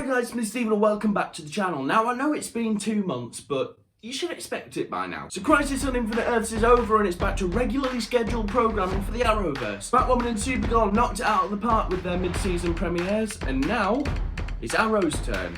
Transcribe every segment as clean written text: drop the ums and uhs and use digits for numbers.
guys, it's me Stephen and welcome back to the channel. Now I know it's been 2 months, but you should expect it by now. So Crisis on Infinite Earths is over and it's back to regularly scheduled programming for the Arrowverse. Batwoman and Supergirl knocked it out of the park with their mid-season premieres, and now it's Arrow's turn.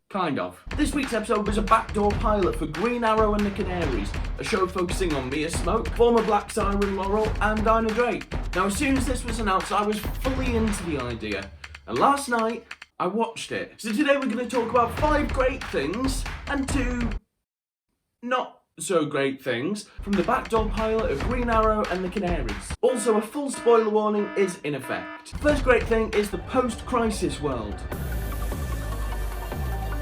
Kind of. This week's episode was a backdoor pilot for Green Arrow and the Canaries, a show focusing on Mia Smoke, former Black Siren Laurel, and Dinah Drake. Now as soon as this was announced, I was fully into the idea, and last night I watched it. So today we're going to talk about 5 great things and 2 not so great things from the backdoor pilot of Green Arrow and the Canaries. Also, a full spoiler warning is in effect. First great thing is the post-crisis world.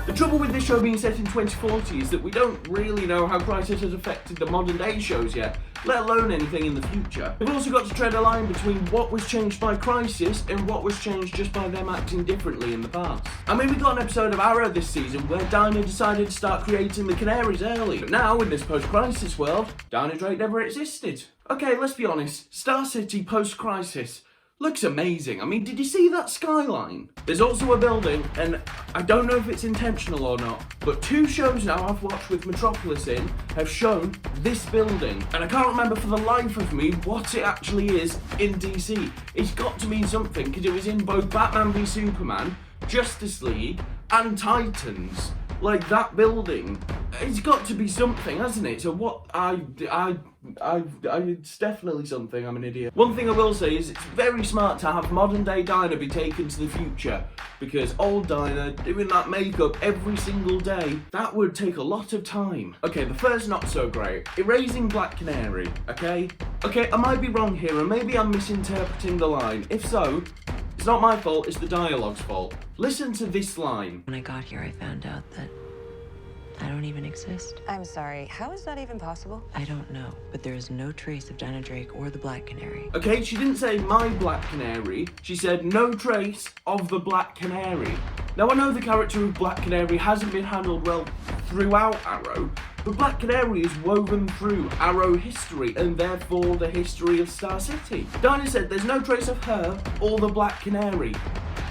The trouble with this show being set in 2040 is that we don't really know how Crisis has affected the modern day shows yet, let alone anything in the future. We've also got to tread a line between what was changed by Crisis and what was changed just by them acting differently in the past. I mean, we got an episode of Arrow this season where Dinah decided to start creating the Canaries early, but now in this post-Crisis world, Dinah Drake never existed. Okay, let's be honest, Star City post-Crisis looks amazing. I mean, did you see that skyline? There's also a building, and I don't know if it's intentional or not, but 2 shows now I've watched with Metropolis in have shown this building, and I can't remember for the life of me what it actually is in DC. It's got to mean something, because it was in both Batman v Superman, Justice League, and Titans. Like, that building, it's got to be something, hasn't it? So what, it's definitely something. I'm an idiot. One thing I will say is it's very smart to have modern day Dinah be taken to the future, because old Dinah doing that makeup every single day, that would take a lot of time. Okay, the first not so great. Erasing Black Canary, okay? Okay, I might be wrong here, and maybe I'm misinterpreting the line. If so, it's not my fault, it's the dialogue's fault. Listen to this line. When I got here, I found out that I don't even exist. I'm sorry, how is that even possible? I don't know, but there is no trace of Dinah Drake or the Black Canary. Okay, she didn't say my Black Canary, she said no trace of the Black Canary. Now I know the character of Black Canary hasn't been handled well throughout Arrow, but Black Canary is woven through Arrow history and therefore the history of Star City. Dinah said there's no trace of her or the Black Canary.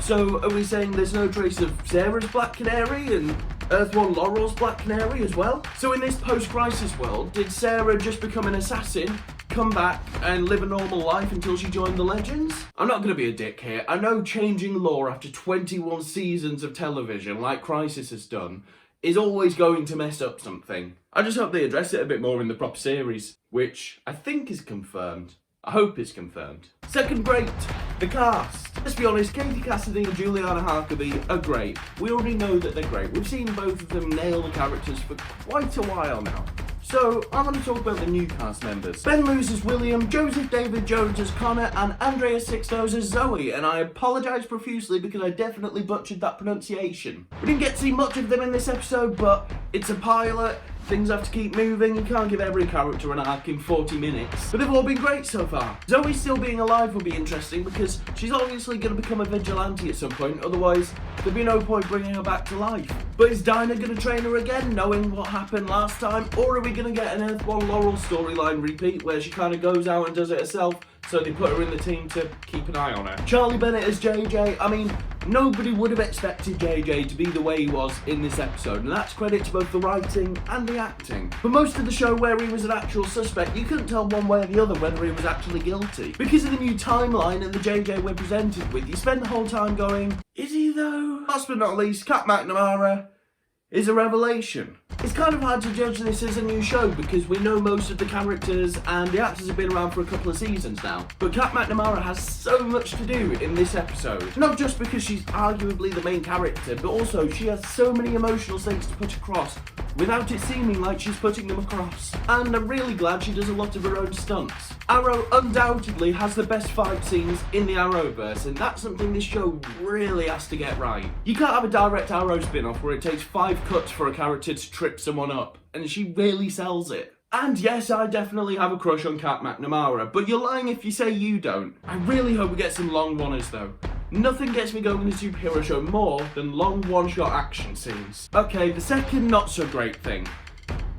So are we saying there's no trace of Sarah's Black Canary and Earth 1 Laurel's Black Canary as well? So in this post-crisis world, did Sarah just become an assassin, come back and live a normal life until she joined the Legends? I'm not going to be a dick here. I know changing lore after 21 seasons of television, like Crisis has done, is always going to mess up something. I just hope they address it a bit more in the proper series, which I think is confirmed. I hope it's confirmed. Second great, the cast. Let's be honest, Katie Cassidy and Juliana Harkavy are great. We already know that they're great. We've seen both of them nail the characters for quite a while now. So, I'm going to talk about the new cast members. Ben Lewis as William, Joseph David Jones as Connor, and Andrea Sixtos as Zoe, and I apologise profusely because I definitely butchered that pronunciation. We didn't get to see much of them in this episode, but it's a pilot. Things have to keep moving, you can't give every character an arc in 40 minutes. But they've all been great so far. Zoe still being alive will be interesting because she's obviously going to become a vigilante at some point, otherwise there'd be no point bringing her back to life. But is Dinah going to train her again, knowing what happened last time? Or are we going to get an Earth 1 Laurel storyline repeat where she kind of goes out and does it herself, so they put her in the team to keep an eye on her? Charlie Bennett as JJ, I mean, nobody would have expected JJ to be the way he was in this episode, and that's credit to both the writing and the acting. For most of the show where he was an actual suspect, you couldn't tell one way or the other whether he was actually guilty. Because of the new timeline and the JJ we're presented with, you spend the whole time going, is he though? Last but not least, Kat McNamara is a revelation. It's kind of hard to judge this as a new show because we know most of the characters and the actors have been around for a couple of seasons now. But Kat McNamara has so much to do in this episode. Not just because she's arguably the main character, but also she has so many emotional stakes to put across without it seeming like she's putting them across. And I'm really glad she does a lot of her own stunts. Arrow undoubtedly has the best fight scenes in the Arrowverse, and that's something this show really has to get right. You can't have a direct Arrow spin-off where it takes 5 cuts for a character to trip someone up, and she really sells it. And yes, I definitely have a crush on Kat McNamara, but you're lying if you say you don't. I really hope we get some long one-ers though. Nothing gets me going in a superhero show more than long one-shot action scenes. Okay, the second not so great thing.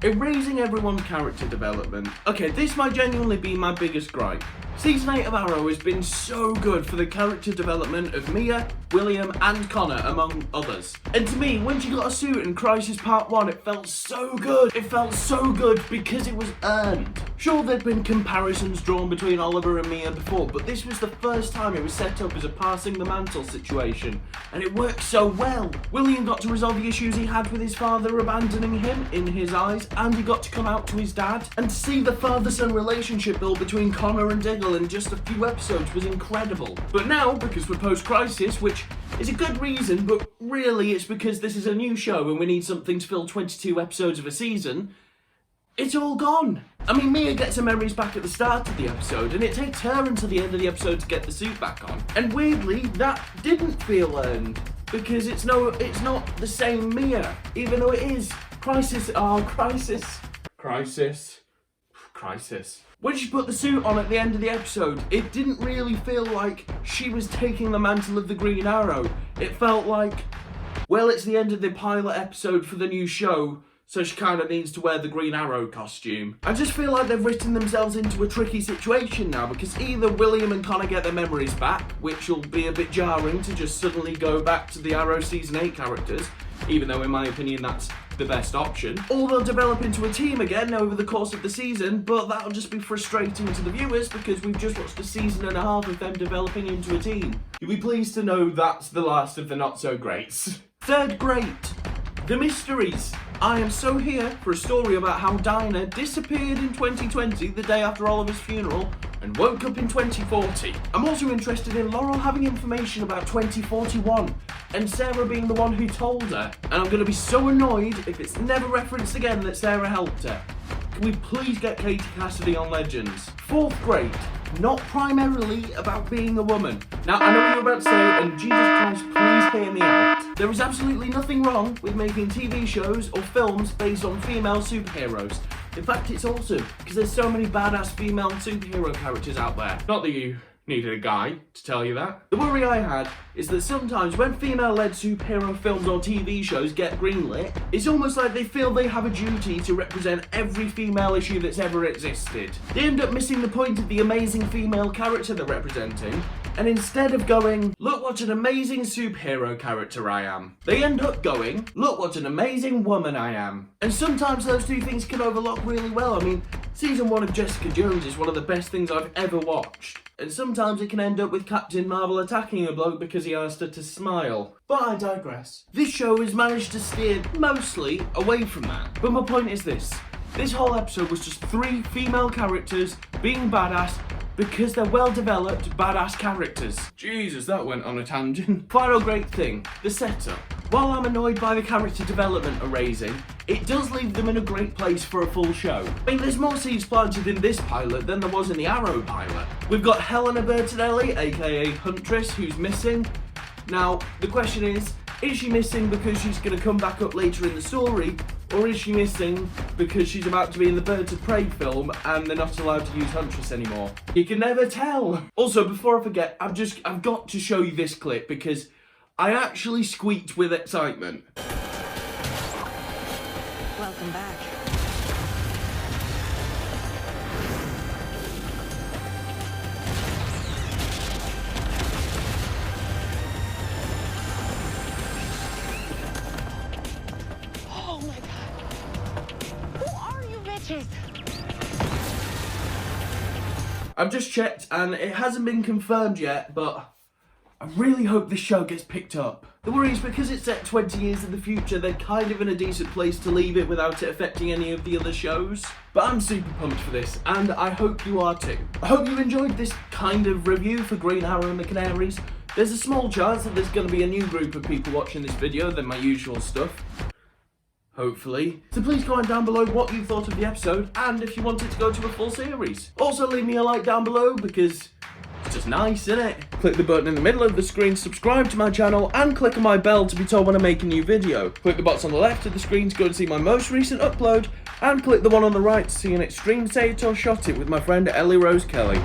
Erasing everyone's character development. Okay, this might genuinely be my biggest gripe. Season 8 of Arrow has been so good for the character development of Mia, William and Connor, among others. And to me, when she got a suit in Crisis Part 1, it felt so good. It felt so good because it was earned. Sure, there'd been comparisons drawn between Oliver and Mia before, but this was the first time it was set up as a passing the mantle situation, and it worked so well. William got to resolve the issues he had with his father abandoning him in his eyes, and he got to come out to his dad, and to see the father-son relationship build between Connor and Diggle in just a few episodes was incredible. But now, because we're post-Crisis, which is a good reason, but really it's because this is a new show and we need something to fill 22 episodes of a season, it's all gone. I mean, Mia gets her memories back at the start of the episode, and it takes her until the end of the episode to get the suit back on. And weirdly, that didn't feel earned, because it's not the same Mia, even though it is. Crisis. When she put the suit on at the end of the episode, it didn't really feel like she was taking the mantle of the Green Arrow. It felt like, well, it's the end of the pilot episode for the new show, so she kind of needs to wear the Green Arrow costume. I just feel like they've written themselves into a tricky situation now, because either William and Connor get their memories back, which will be a bit jarring to just suddenly go back to the Arrow Season 8 characters, even though in my opinion that's the best option, or they'll develop into a team again over the course of the season, but that'll just be frustrating to the viewers because we've just watched a season and a half of them developing into a team. You'll be pleased to know that's the last of the not-so-greats. Third great, the mysteries. I am so here for a story about how Dinah disappeared in 2020, the day after Oliver's funeral, and woke up in 2040. I'm also interested in Laurel having information about 2041, and Sarah being the one who told her. And I'm going to be so annoyed if it's never referenced again that Sarah helped her. Can we please get Katie Cassidy on Legends? Fourth grade, not primarily about being a woman. Now, I know what you're about to say, and Jesus Christ, please hear me out. There is absolutely nothing wrong with making TV shows or films based on female superheroes. In fact, it's awesome, because there's so many badass female superhero characters out there. Not that you needed a guy to tell you that. The worry I had is that sometimes when female-led superhero films or TV shows get greenlit, it's almost like they feel they have a duty to represent every female issue that's ever existed. They end up missing the point of the amazing female character they're representing, and instead of going, look what an amazing superhero character I am, they end up going, look what an amazing woman I am. And sometimes those two things can overlap really well. I mean, season 1 of Jessica Jones is one of the best things I've ever watched. And sometimes it can end up with Captain Marvel attacking a bloke because he asked her to smile. But I digress. This show has managed to steer mostly away from that. But my point is this. This whole episode was just 3 female characters being badass because they're well-developed, badass characters. Jesus, that went on a tangent. Final great thing, the setup. While I'm annoyed by the character development erasing, it does leave them in a great place for a full show. I mean, there's more seeds planted in this pilot than there was in the Arrow pilot. We've got Helena Bertinelli, aka Huntress, who's missing. Now, the question is she missing because she's going to come back up later in the story, or is she missing because she's about to be in the Birds of Prey film and they're not allowed to use Huntress anymore? You can never tell. Also, before I forget, I've got to show you this clip because I actually squeaked with excitement. Welcome back. Oh my God. Who are you bitches? I've just checked and it hasn't been confirmed yet, but I really hope this show gets picked up. The worry is because it's set 20 years in the future, they're kind of in a decent place to leave it without it affecting any of the other shows. But I'm super pumped for this, and I hope you are too. I hope you enjoyed this kind of review for Green Arrow and the Canaries. There's a small chance that there's going to be a new group of people watching this video than my usual stuff. Hopefully. So please comment down below what you thought of the episode, and if you want it to go to a full series. Also leave me a like down below, because it's just nice, isn't it? Click the button in the middle of the screen to subscribe to my channel, and click on my bell to be told when I make a new video. Click the box on the left of the screen to go and see my most recent upload, and click the one on the right to see an extreme say it or shot it with my friend Ellie Rose Kelly.